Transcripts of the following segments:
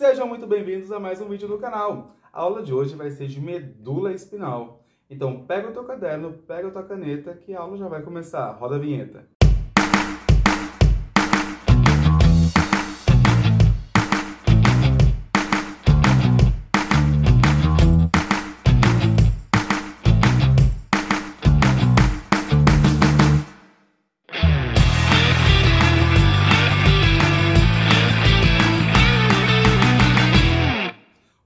Sejam muito bem-vindos a mais um vídeo do canal. A aula de hoje vai ser de medula espinal. Então pega o teu caderno, pega a tua caneta, que a aula já vai começar. Roda a vinheta.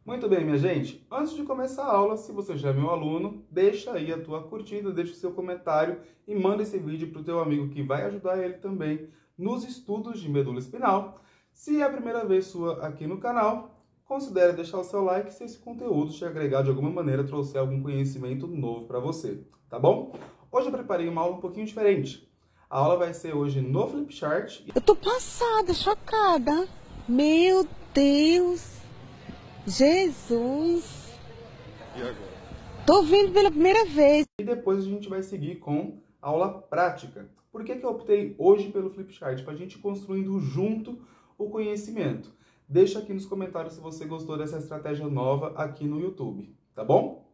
Muito bem, minha gente, antes de começar a aula, se você já é meu aluno, deixa aí a tua curtida, deixa o seu comentário e manda esse vídeo para o teu amigo que vai ajudar ele também nos estudos de medula espinal. Se é a primeira vez sua aqui no canal, considere deixar o seu like se esse conteúdo te agregar de alguma maneira, trouxer algum conhecimento novo para você, tá bom? Hoje eu preparei uma aula um pouquinho diferente. A aula vai ser hoje no Flipchart. Eu tô passada, chocada. Meu Deus! Jesus! E agora? Tô vendo pela primeira vez. E depois a gente vai seguir com a aula prática. Por que eu optei hoje pelo Flipchart? Para a gente ir construindo junto o conhecimento. Deixa aqui nos comentários se você gostou dessa estratégia nova aqui no YouTube, tá bom?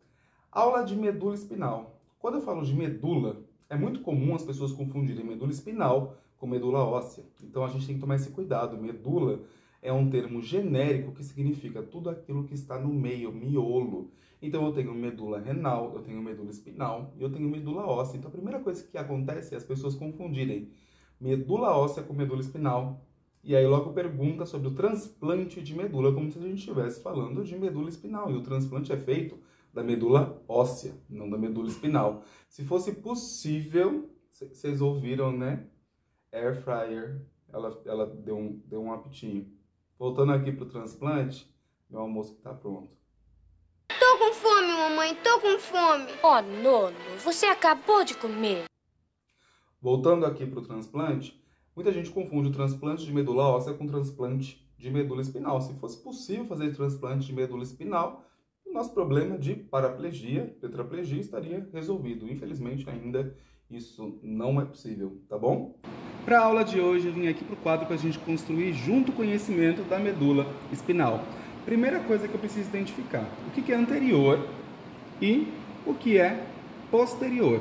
Aula de medula espinal. Quando eu falo de medula, é muito comum as pessoas confundirem medula espinal com medula óssea. Então a gente tem que tomar esse cuidado. Medula é um termo genérico que significa tudo aquilo que está no meio, miolo. Então eu tenho medula renal, eu tenho medula espinal e eu tenho medula óssea. Então a primeira coisa que acontece é as pessoas confundirem medula óssea com medula espinal. E aí logo pergunta sobre o transplante de medula, como se a gente estivesse falando de medula espinal. E o transplante é feito da medula óssea, não da medula espinal. Se fosse possível, vocês ouviram, né? Air fryer, ela deu um apitinho. Voltando aqui pro transplante, meu almoço tá pronto. Tô com fome, mamãe, tô com fome. Oh, Nono, você acabou de comer. Voltando aqui pro transplante, muita gente confunde o transplante de medula óssea com transplante de medula espinal. Se fosse possível fazer transplante de medula espinal, o nosso problema de paraplegia, tetraplegia, estaria resolvido. Infelizmente, ainda isso não é possível, tá bom? Para a aula de hoje, eu vim aqui para o quadro para a gente construir junto o conhecimento da medula espinal. Primeira coisa que eu preciso identificar, o que é anterior e o que é posterior.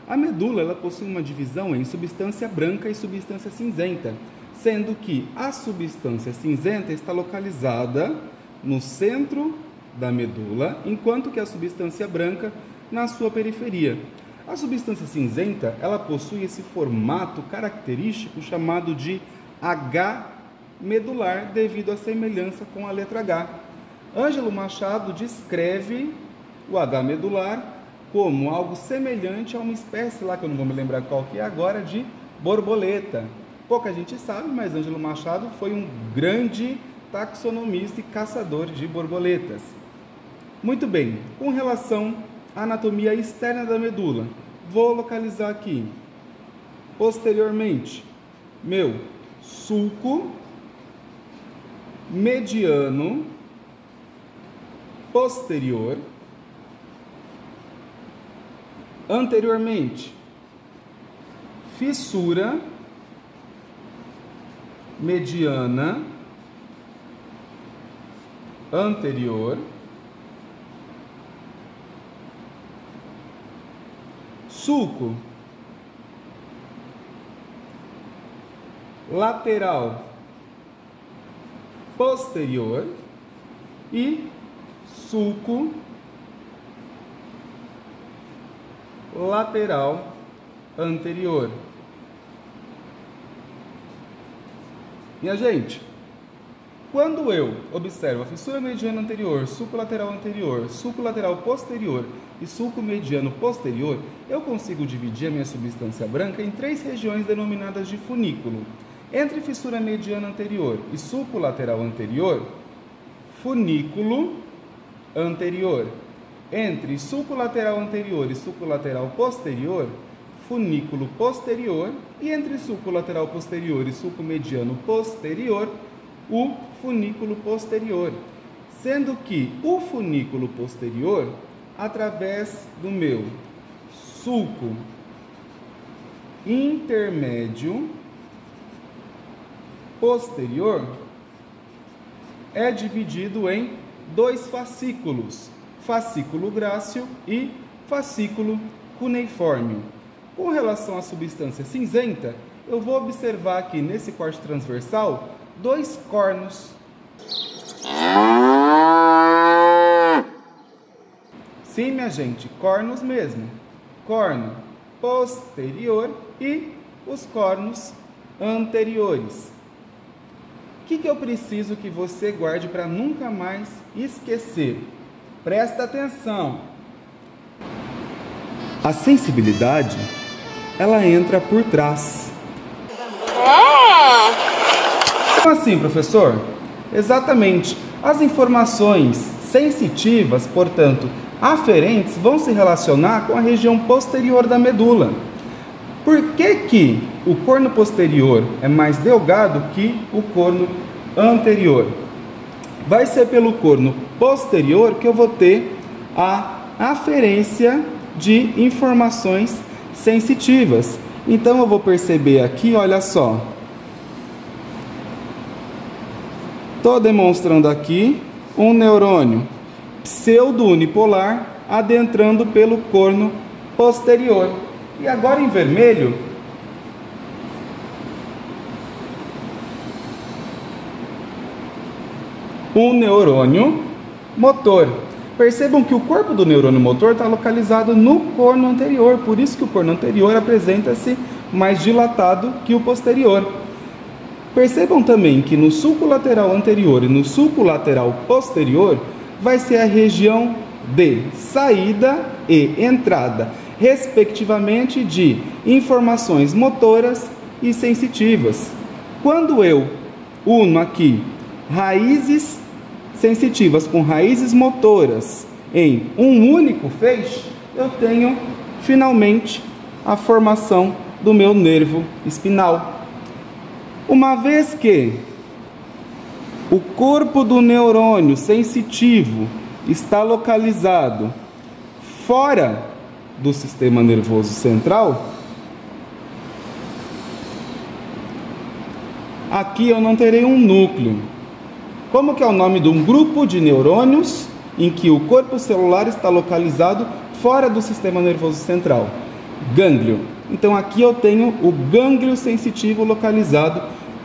A medula ela possui uma divisão em substância branca e substância cinzenta, sendo que a substância cinzenta está localizada no centro da medula, enquanto que a substância branca na sua periferia. A substância cinzenta, ela possui esse formato característico chamado de H medular, devido à semelhança com a letra H. Ângelo Machado descreve o H medular como algo semelhante a uma espécie lá, que eu não vou me lembrar qual que é agora, de borboleta. Pouca gente sabe, mas Ângelo Machado foi um grande taxonomista e caçador de borboletas. Muito bem, com relação à anatomia externa da medula, vou localizar aqui, posteriormente, meu sulco mediano posterior, anteriormente, fissura mediana anterior, sulco lateral posterior e sulco lateral anterior. Minha gente, quando eu observo a fissura mediana anterior, sulco lateral posterior e sulco mediano posterior, eu consigo dividir a minha substância branca em três regiões denominadas de funículo. Entre fissura mediana anterior e sulco lateral anterior, funículo anterior. Entre sulco lateral anterior e sulco lateral posterior, funículo posterior. E entre sulco lateral posterior e sulco mediano posterior, o funículo posterior. Sendo que o funículo posterior, através do meu sulco intermédio posterior, é dividido em dois fascículos, fascículo grácil e fascículo cuneiforme. Com relação à substância cinzenta, eu vou observar aqui nesse corte transversal dois cornos. Sim, minha gente, cornos mesmo. Corno posterior e os cornos anteriores. O que eu preciso que você guarde para nunca mais esquecer? Presta atenção. A sensibilidade, ela entra por trás. Como assim, professor? Exatamente. As informações sensitivas, portanto, aferentes, vão se relacionar com a região posterior da medula. Por que o corno posterior é mais delgado que o corno anterior? Vai ser pelo corno posterior que eu vou ter a aferência de informações sensitivas. Então eu vou perceber aqui, olha só. Estou demonstrando aqui um neurônio pseudo-unipolar adentrando pelo corno posterior. E agora em vermelho, um neurônio motor. Percebam que o corpo do neurônio motor está localizado no corno anterior, por isso que o corno anterior apresenta-se mais dilatado que o posterior. Percebam também que no sulco lateral anterior e no sulco lateral posterior vai ser a região de saída e entrada, respectivamente, de informações motoras e sensitivas. Quando eu uno aqui raízes sensitivas com raízes motoras em um único feixe, eu tenho finalmente a formação do meu nervo espinal. Uma vez que o corpo do neurônio sensitivo está localizado fora do sistema nervoso central, aqui eu não terei um núcleo. Como que é o nome de um grupo de neurônios em que o corpo celular está localizado fora do sistema nervoso central? Gânglio. Então aqui eu tenho o gânglio sensitivo localizado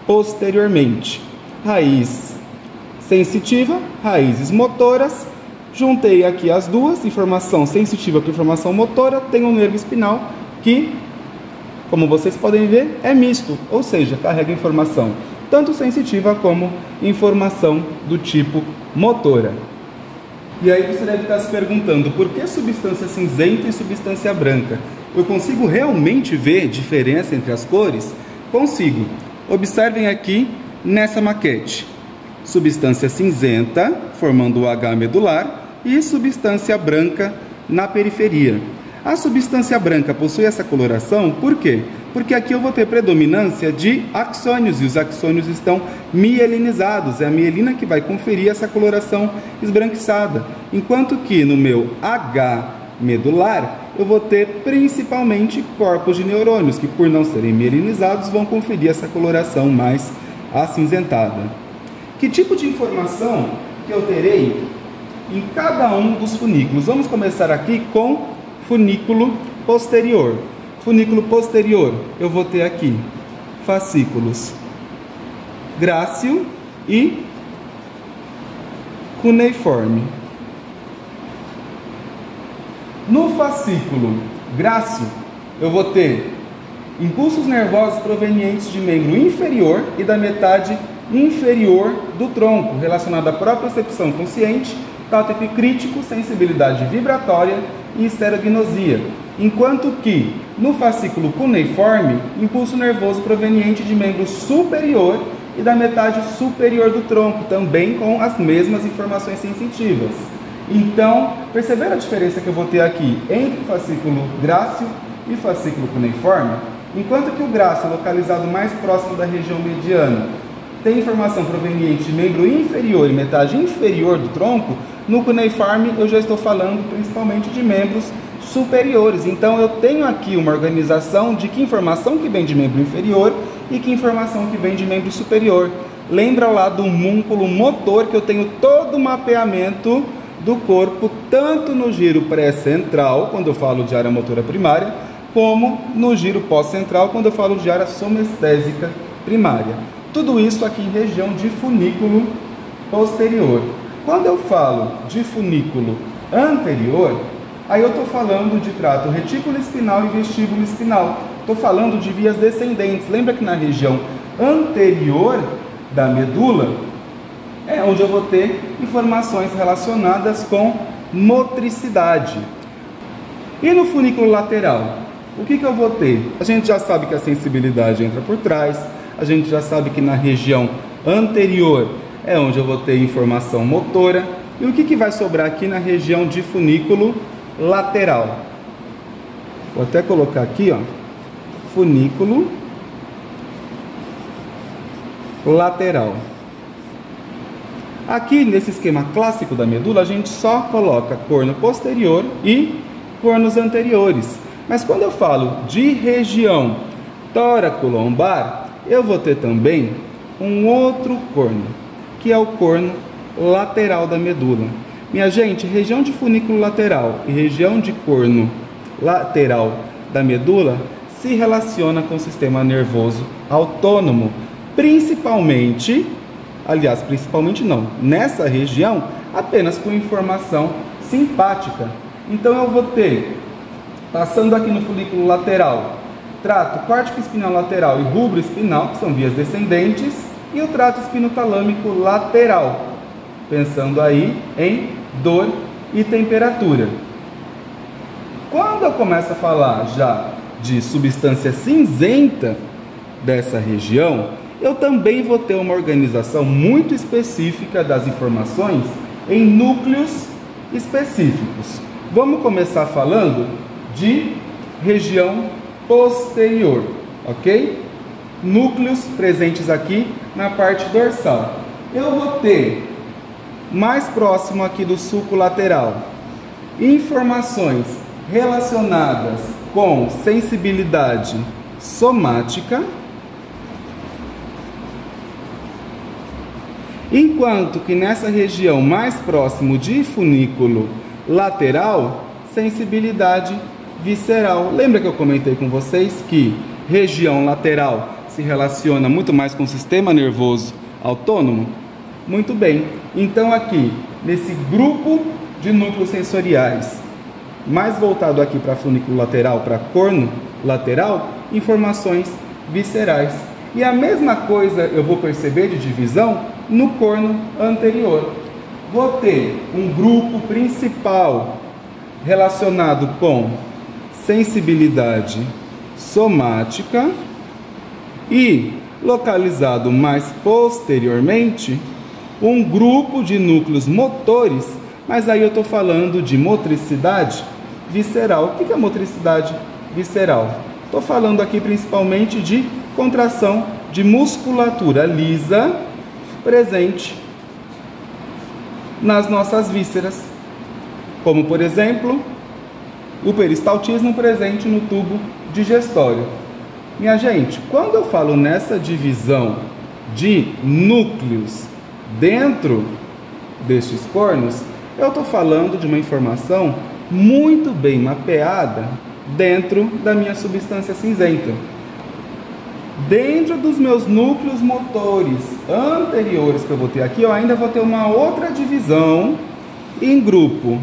posteriormente. Raiz sensitiva, raízes motoras. Juntei aqui as duas, informação sensitiva com informação motora, tenho um nervo espinal que, como vocês podem ver, é misto, ou seja, carrega informação tanto sensitiva como informação do tipo motora. E aí você deve estar se perguntando, por que substância cinzenta e substância branca? Eu consigo realmente ver diferença entre as cores? Consigo. Observem aqui nessa maquete. Substância cinzenta, formando o H medular, e substância branca na periferia. A substância branca possui essa coloração, por quê? Porque aqui eu vou ter predominância de axônios, e os axônios estão mielinizados. É a mielina que vai conferir essa coloração esbranquiçada. Enquanto que no meu H medular, eu vou ter principalmente corpos de neurônios, que por não serem mielinizados, vão conferir essa coloração mais acinzentada. Que tipo de informação que eu terei em cada um dos funículos? Vamos começar aqui com funículo posterior. Funículo posterior, eu vou ter aqui fascículos grácil e cuneiforme. No fascículo grácil, eu vou ter impulsos nervosos provenientes de membro inferior e da metade inferior do tronco, relacionado à propriocepção consciente, tato epicrítico, sensibilidade vibratória e estereognosia. Enquanto que, no fascículo cuneiforme, impulso nervoso proveniente de membro superior e da metade superior do tronco, também com as mesmas informações sensitivas. Então, perceberam a diferença que eu vou ter aqui entre fascículo grácil e fascículo cuneiforme? Enquanto que o grácil, localizado mais próximo da região mediana, tem informação proveniente de membro inferior e metade inferior do tronco, no cuneiforme eu já estou falando principalmente de membros superiores. Então eu tenho aqui uma organização de que informação que vem de membro inferior e que informação que vem de membro superior. lembra lá do músculo motor, que eu tenho todo o mapeamento do corpo, tanto no giro pré-central, quando eu falo de área motora primária, como no giro pós-central, quando eu falo de área somestésica primária. Tudo isso aqui em região de funículo posterior. Quando eu falo de funículo anterior, aí eu estou falando de trato retículo espinal e vestíbulo espinal. Estou falando de vias descendentes. Lembra que na região anterior da medula é onde eu vou ter informações relacionadas com motricidade. E no funículo lateral, o que eu vou ter? A gente já sabe que a sensibilidade entra por trás, a gente já sabe que na região anterior é onde eu vou ter informação motora. E o que vai sobrar aqui na região de funículo lateral? Vou até colocar aqui, ó, funículo lateral. Aqui nesse esquema clássico da medula, a gente só coloca corno posterior e cornos anteriores. Mas quando eu falo de região tóraco-lombar, eu vou ter também um outro corno, que é o corno lateral da medula. Minha gente, região de funículo lateral e região de corno lateral da medula se relaciona com o sistema nervoso autônomo, principalmente não, nessa região apenas com informação simpática. Então eu vou ter, passando aqui no funículo lateral, trato córtico espinal lateral e rubro espinal, que são vias descendentes, e o trato espinotalâmico lateral, pensando aí em dor e temperatura. Quando eu começo a falar já de substância cinzenta dessa região, eu também vou ter uma organização muito específica das informações em núcleos específicos. Vamos começar falando de região posterior, ok? Núcleos presentes aqui na parte dorsal. Eu vou ter, mais próximo aqui do sulco lateral, informações relacionadas com sensibilidade somática, enquanto que nessa região mais próximo de funículo lateral, sensibilidade visceral. Lembra que eu comentei com vocês que região lateral se relaciona muito mais com o sistema nervoso autônomo? Muito bem, então aqui nesse grupo de núcleos sensoriais, mais voltado aqui para funículo lateral, para corno lateral, informações viscerais. E a mesma coisa eu vou perceber de divisão no corno anterior. Vou ter um grupo principal relacionado com sensibilidade somática e, localizado mais posteriormente, um grupo de núcleos motores, mas aí eu estou falando de motricidade visceral. O que é motricidade visceral? Estou falando aqui principalmente de contração de musculatura lisa presente nas nossas vísceras, como por exemplo o peristaltismo presente no tubo digestório. Minha gente, quando eu falo nessa divisão de núcleos dentro destes cornos, eu estou falando de uma informação muito bem mapeada dentro da minha substância cinzenta. Dentro dos meus núcleos motores anteriores que eu vou ter aqui, eu ainda vou ter uma outra divisão em grupo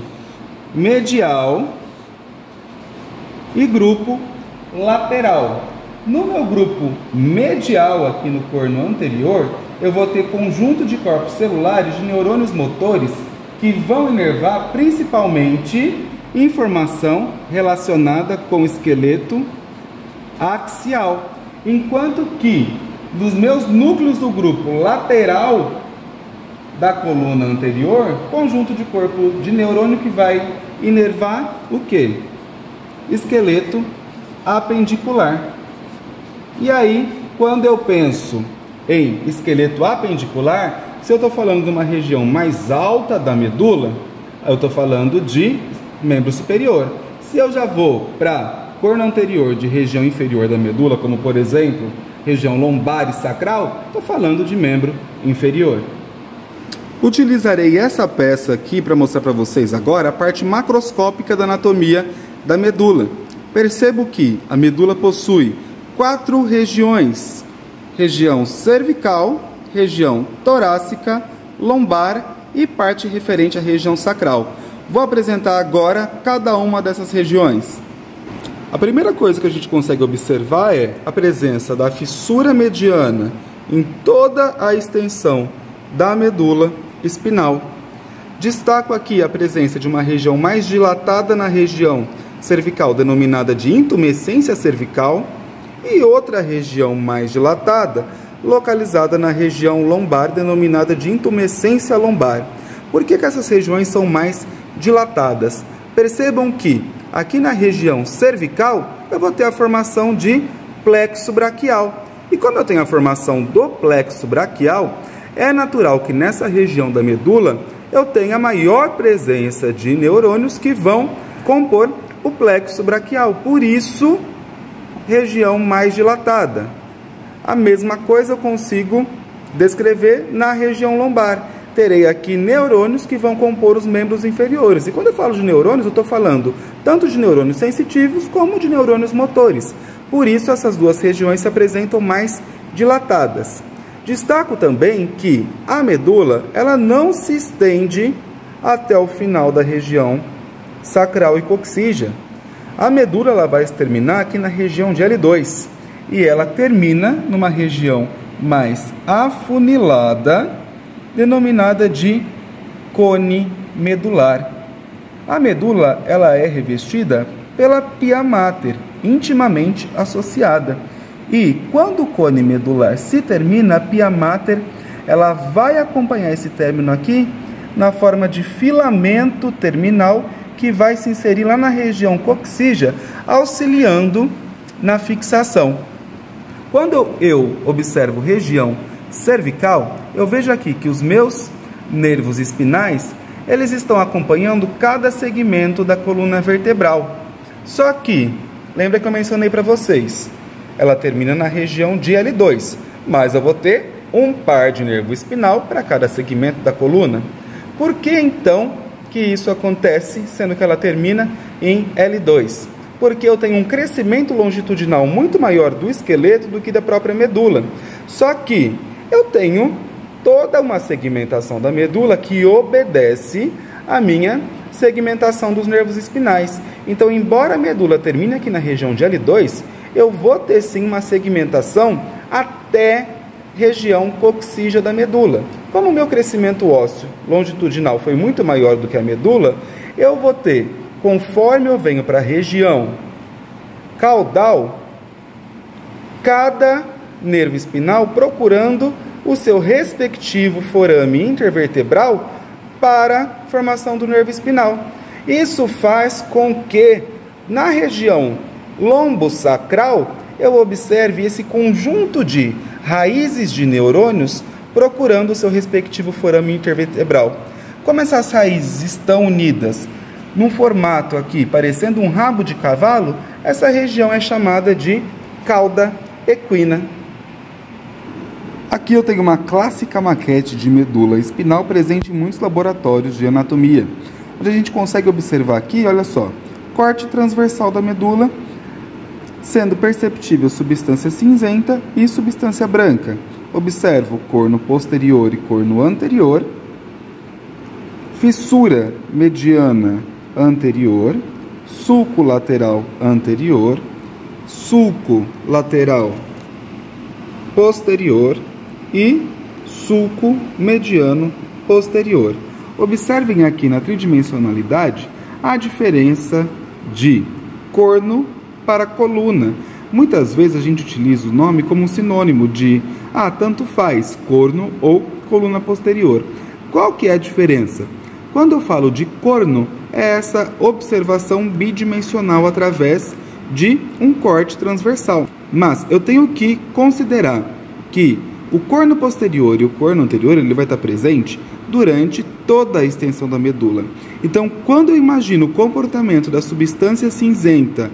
medial e grupo lateral. No meu grupo medial aqui no corno anterior, eu vou ter conjunto de corpos celulares de neurônios motores que vão inervar principalmente informação relacionada com o esqueleto axial. Enquanto que dos meus núcleos do grupo lateral da coluna anterior, conjunto de corpo de neurônio que vai inervar o quê? Esqueleto apendicular. E aí, quando eu penso em esqueleto apendicular, se eu estou falando de uma região mais alta da medula, eu estou falando de membro superior. Se eu já vou para corno anterior de região inferior da medula, como por exemplo região lombar e sacral, estou falando de membro inferior. Utilizarei essa peça aqui para mostrar para vocês agora a parte macroscópica da anatomia da medula. Percebo que a medula possui 4 regiões: região cervical, região torácica, lombar e parte referente à região sacral. Vou apresentar agora cada uma dessas regiões. A primeira coisa que a gente consegue observar é a presença da fissura mediana em toda a extensão da medula espinal. Destaco aqui a presença de uma região mais dilatada na região cervical, denominada de intumescência cervical, e outra região mais dilatada, localizada na região lombar, denominada de intumescência lombar. Por que essas regiões são mais dilatadas? Percebam que aqui na região cervical eu vou ter a formação de plexo braquial. E como eu tenho a formação do plexo braquial, é natural que nessa região da medula eu tenha maior presença de neurônios que vão compor o plexo braquial. Por isso, região mais dilatada. A mesma coisa eu consigo descrever na região lombar. Terei aqui neurônios que vão compor os membros inferiores. E quando eu falo de neurônios, eu estou falando tanto de neurônios sensitivos como de neurônios motores. Por isso, essas duas regiões se apresentam mais dilatadas. Destaco também que a medula ela não se estende até o final da região sacral e coxígea. A medula ela vai terminar aqui na região de L2 e ela termina numa região mais afunilada, denominada de cone medular. A medula ela é revestida pela pia mater, intimamente associada. E quando o cone medular se termina, a pia mater ela vai acompanhar esse término aqui na forma de filamento terminal que vai se inserir lá na região coxígea, auxiliando na fixação. Quando eu observo região cervical, eu vejo aqui que os meus nervos espinais, eles estão acompanhando cada segmento da coluna vertebral. Só que, lembra que eu mencionei para vocês, ela termina na região de L2, mas eu vou ter um par de nervo espinal para cada segmento da coluna. Por que então que isso acontece, sendo que ela termina em L2? Porque eu tenho um crescimento longitudinal muito maior do esqueleto do que da própria medula. Só que eu tenho toda uma segmentação da medula que obedece à minha segmentação dos nervos espinais. Então, embora a medula termine aqui na região de L2, eu vou ter sim uma segmentação até região coxígea da medula. Como o meu crescimento ósseo longitudinal foi muito maior do que a medula, eu vou ter, conforme eu venho para a região caudal, cada nervo espinal procurando o seu respectivo forame intervertebral para a formação do nervo espinal. Isso faz com que na região lombosacral eu observe esse conjunto de raízes de neurônios procurando o seu respectivo forame intervertebral. Como essas raízes estão unidas num formato aqui parecendo um rabo de cavalo, essa região é chamada de cauda equina. Aqui eu tenho uma clássica maquete de medula espinal presente em muitos laboratórios de anatomia, onde a gente consegue observar aqui, olha só, corte transversal da medula, sendo perceptível substância cinzenta e substância branca. Observo corno posterior e corno anterior, fissura mediana anterior, sulco lateral anterior, sulco lateral posterior e sulco mediano posterior. Observem aqui na tridimensionalidade a diferença de corno para coluna. Muitas vezes a gente utiliza o nome como um sinônimo de tanto faz, corno ou coluna posterior. Qual que é a diferença? Quando eu falo de corno, é essa observação bidimensional através de um corte transversal. Mas eu tenho que considerar que o corno posterior e o corno anterior ele vai estar presente durante toda a extensão da medula. Então, quando eu imagino o comportamento da substância cinzenta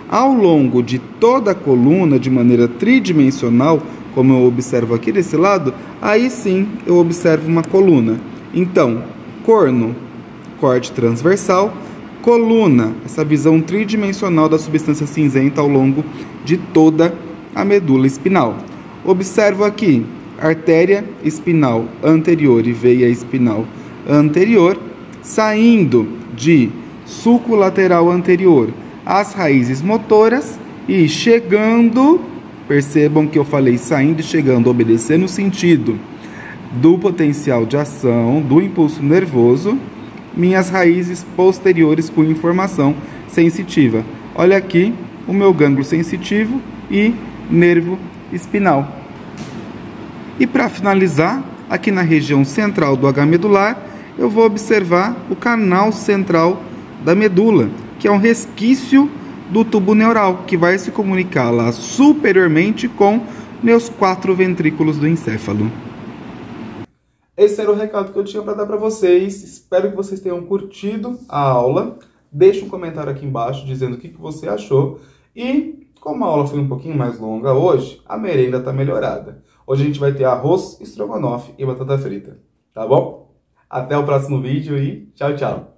Ao longo de toda a coluna, de maneira tridimensional, como eu observo aqui desse lado, aí sim eu observo uma coluna. Então, corno, corte transversal, coluna, essa visão tridimensional da substância cinzenta ao longo de toda a medula espinal. Observo aqui artéria espinal anterior e veia espinal anterior, saindo de sulco lateral anterior às raízes motoras e chegando, percebam que eu falei saindo e chegando, obedecendo o sentido do potencial de ação, do impulso nervoso, minhas raízes posteriores com informação sensitiva. Olha aqui o meu gânglio sensitivo e nervo espinal. E para finalizar, aqui na região central do H medular, eu vou observar o canal central da medula, que é um resquício do tubo neural, que vai se comunicar lá superiormente com meus 4 ventrículos do encéfalo. Esse era o recado que eu tinha para dar para vocês. Espero que vocês tenham curtido a aula. Deixe um comentário aqui embaixo dizendo o que você achou. E, como a aula foi um pouquinho mais longa hoje, a merenda está melhorada. Hoje a gente vai ter arroz, estrogonofe e batata frita. Tá bom? Até o próximo vídeo e tchau, tchau!